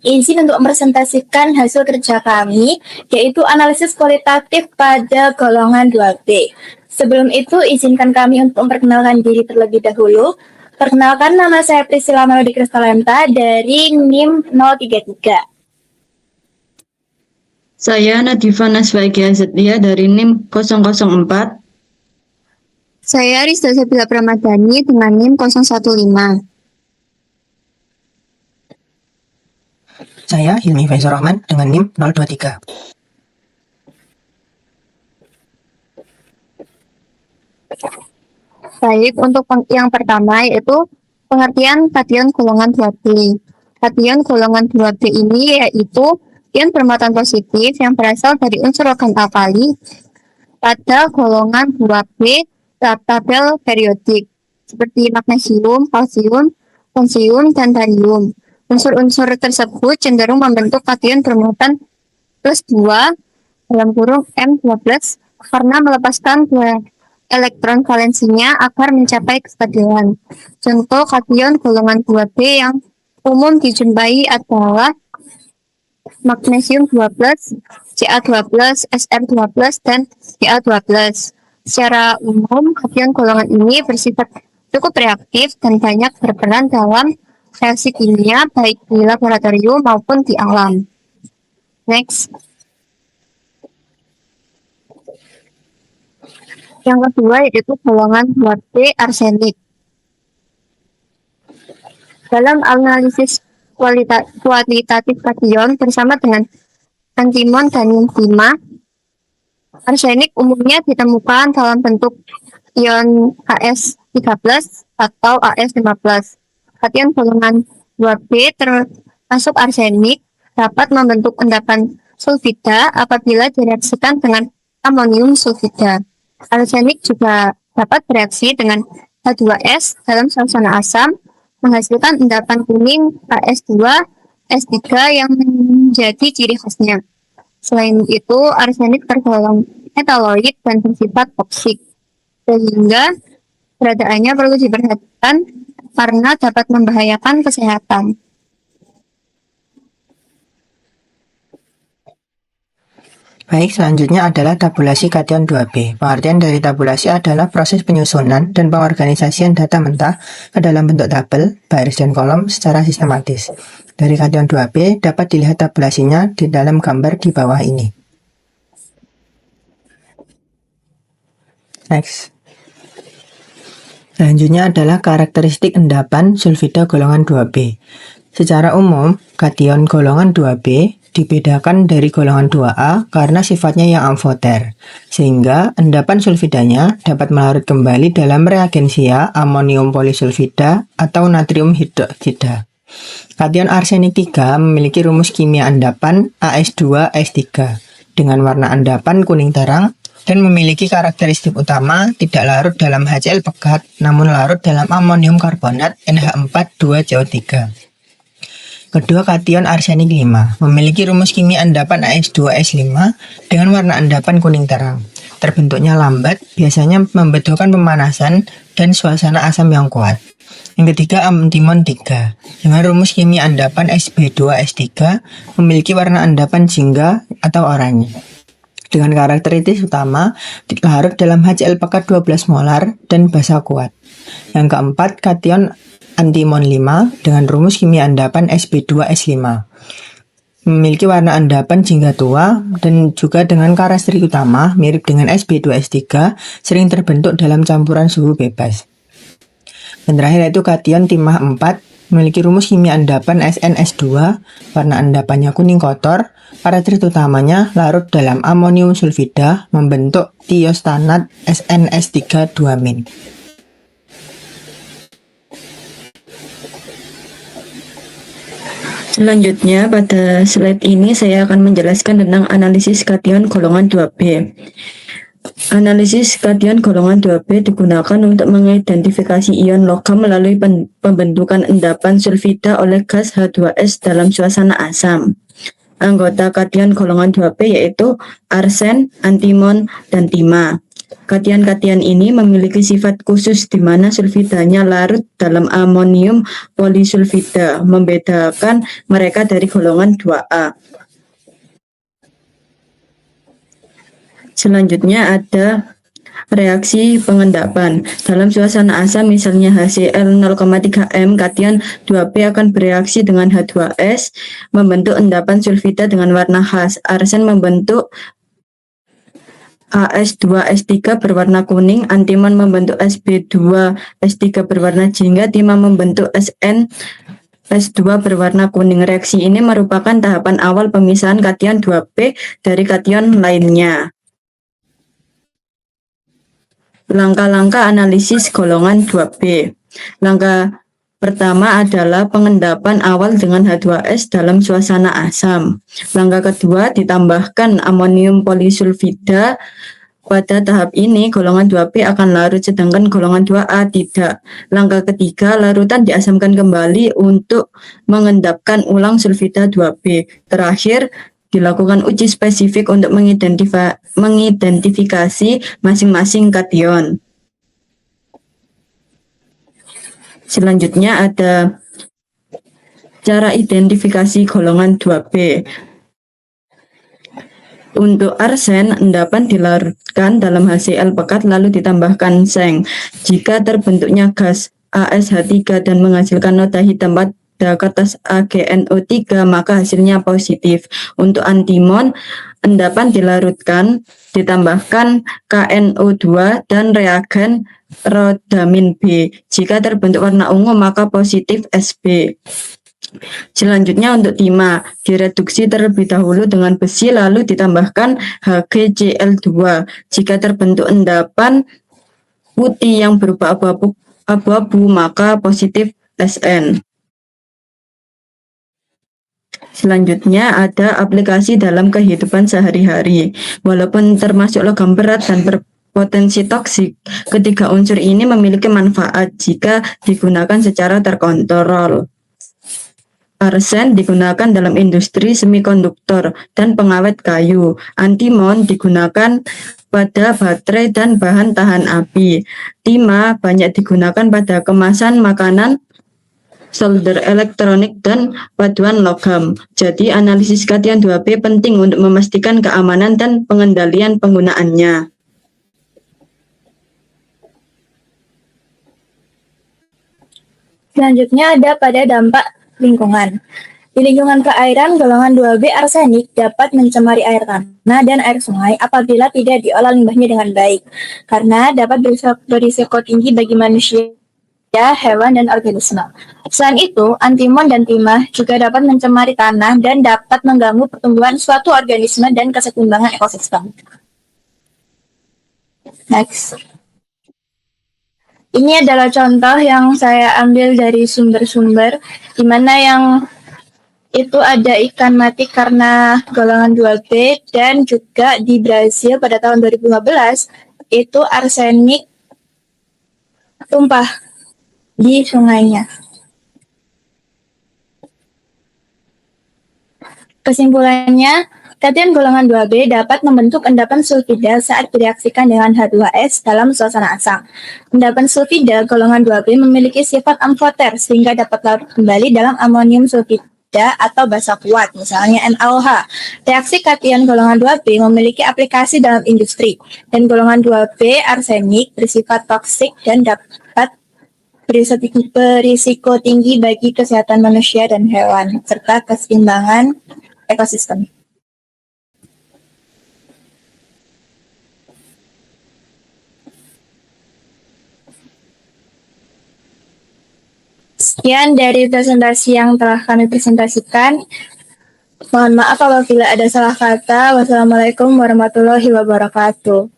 izin untuk mempresentasikan hasil kerja kami, yaitu analisis kualitatif pada golongan 2B. Sebelum itu, izinkan kami untuk memperkenalkan diri terlebih dahulu. Perkenalkan, nama saya Priscilla Melody Kristalenta dari NIM 033. Saya Nadifa Naswagia Zetlia dari NIM 004. Saya Rizda Sabila Pramadhani dengan NIM 015. Saya Hilmi Faizur Rahman dengan NIM 023. Baik, untuk yang pertama yaitu pengertian kation golongan 2B. Kation golongan 2B ini yaitu ion bermuatan positif yang berasal dari unsur logam alkali pada golongan 2B tabel periodik seperti magnesium, kalsium, strontium, dan barium. Unsur-unsur tersebut cenderung membentuk kation bermuatan +2 dalam kurung M12 karena melepaskan 2 elektron valensinya agar mencapai kestabilan. Contoh kation golongan 2B yang umum dijumpai adalah magnesium 12, Ca12, Sr12, dan Ca12. Secara umum, kation golongan ini bersifat cukup reaktif dan banyak berperan dalam reaksi kimia baik di laboratorium maupun di alam. Next. Yang kedua yaitu golongan 2B arsenik. Dalam analisis kualitatif kation bersama dengan antimon dan timah, arsenik umumnya ditemukan dalam bentuk ion As13 atau As15. Kation golongan 2B termasuk arsenik dapat membentuk endapan sulfida apabila direaksikan dengan amonium sulfida. Arsenik juga dapat bereaksi dengan H2S dalam suasana asam, menghasilkan endapan kuning As2, S3 yang menjadi ciri khasnya. Selain itu, arsenik tergolong metaloid dan bersifat toksik, sehingga keberadaannya perlu diperhatikan karena dapat membahayakan kesehatan. Baik, selanjutnya adalah tabulasi kation 2B. Pengertian dari tabulasi adalah proses penyusunan dan pengorganisasian data mentah ke dalam bentuk tabel, baris, dan kolom secara sistematis. Dari kation 2B dapat dilihat tabulasinya di dalam gambar di bawah ini. Next. Selanjutnya adalah karakteristik endapan sulfida golongan 2B. Secara umum, kation golongan 2B dibedakan dari golongan 2A karena sifatnya yang amfoter, sehingga endapan sulfidanya dapat melarut kembali dalam reagensia amonium polisulfida atau natrium hidroksida. Kation arsenik 3 memiliki rumus kimia endapan As2S3 dengan warna endapan kuning terang dan memiliki karakteristik utama tidak larut dalam HCl pekat namun larut dalam amonium karbonat NH4,2CO3. Kedua, kation arsenik 5 memiliki rumus kimia endapan As2S5 dengan warna endapan kuning terang. Terbentuknya lambat, biasanya membutuhkan pemanasan dan suasana asam yang kuat. Yang ketiga, antimon 3 dengan rumus kimia endapan Sb2S3 memiliki warna endapan jingga atau oranye dengan karakteristik utama larut dalam HCl pekat 12 molar dan basa kuat. Yang keempat, kation antimon 5 dengan rumus kimia endapan Sb2S5 memiliki warna endapan jingga tua dan juga dengan karakteristik utama mirip dengan Sb2S3 sering terbentuk dalam campuran suhu bebas. Dan terakhir yaitu kation timah 4 memiliki rumus kimia endapan SNS2, warna endapannya kuning kotor, karakteristik utamanya larut dalam amonium sulfida membentuk tiostanat SNS3,2-. Selanjutnya, pada slide ini saya akan menjelaskan tentang analisis kation golongan 2B. Analisis kation golongan 2B digunakan untuk mengidentifikasi ion logam melalui pembentukan endapan sulfida oleh gas H2S dalam suasana asam. Anggota kation golongan 2B yaitu arsen, antimon, dan timah. Kation-kation ini memiliki sifat khusus di mana sulfidanya larut dalam amonium polisulfida, membedakan mereka dari golongan 2A. Selanjutnya ada reaksi pengendapan. Dalam suasana asam misalnya HCl 0,3 M, kation 2B akan bereaksi dengan H2S membentuk endapan sulfida dengan warna khas. Arsen membentuk AS2S3 berwarna kuning, antimon membentuk Sb2S3 berwarna jingga, timah membentuk SN2 berwarna kuning. Reaksi ini merupakan tahapan awal pemisahan kation 2B dari kation lainnya. Langkah-langkah analisis golongan 2B. Langkah pertama adalah pengendapan awal dengan H2S dalam suasana asam. Langkah kedua, ditambahkan amonium polisulfida. Pada tahap ini, golongan 2B akan larut, sedangkan golongan 2A tidak. Langkah ketiga, larutan diasamkan kembali untuk mengendapkan ulang sulfida 2B. Terakhir, dilakukan uji spesifik untuk mengidentifikasi masing-masing kation. Selanjutnya ada cara identifikasi golongan 2B. Untuk arsen, endapan dilarutkan dalam HCl pekat lalu ditambahkan seng. Jika terbentuknya gas ASH3 dan menghasilkan noda hitam pada kertas AgNO3, maka hasilnya positif. Untuk antimon, endapan dilarutkan, ditambahkan KNO2 dan reagen rodamin B. Jika terbentuk warna ungu, maka positif Sb. Selanjutnya untuk timah, direduksi terlebih dahulu dengan besi lalu ditambahkan HgCl2. Jika terbentuk endapan putih yang berupa abu-abu, maka positif Sn. Selanjutnya ada aplikasi dalam kehidupan sehari-hari. Walaupun termasuk logam berat dan berpotensi toksik, ketiga unsur ini memiliki manfaat jika digunakan secara terkontrol. Arsen digunakan dalam industri semikonduktor dan pengawet kayu. Antimon digunakan pada baterai dan bahan tahan api. Timah banyak digunakan pada kemasan makanan, solder elektronik, dan paduan logam. Jadi analisis kation 2B penting untuk memastikan keamanan dan pengendalian penggunaannya. Selanjutnya ada pada dampak lingkungan. Di lingkungan perairan, golongan 2B arsenik dapat mencemari air tanah dan air sungai apabila tidak diolah limbahnya dengan baik, karena dapat berisiko tinggi bagi manusia, hewan, dan organisme. Selain itu, antimon dan timah juga dapat mencemari tanah dan dapat mengganggu pertumbuhan suatu organisme dan keseimbangan ekosistem. Next. Ini adalah contoh yang saya ambil dari sumber-sumber, di mana yang itu ada ikan mati karena golongan 2B, dan juga di Brasil pada tahun 2015 itu arsenik tumpah di sungainya. Kesimpulannya, kation golongan 2B dapat membentuk endapan sulfida saat direaksikan dengan H2S dalam suasana asam. Endapan sulfida golongan 2B memiliki sifat amfoter sehingga dapat larut kembali dalam amonium sulfida atau basa kuat, misalnya NaOH. Reaksi kation golongan 2B memiliki aplikasi dalam industri, dan golongan 2B arsenik bersifat toksik dan dapat berisiko tinggi bagi kesehatan manusia dan hewan, serta keseimbangan ekosistem. Sekian dari presentasi yang telah kami presentasikan. Mohon maaf apabila ada salah kata. Wassalamualaikum warahmatullahi wabarakatuh.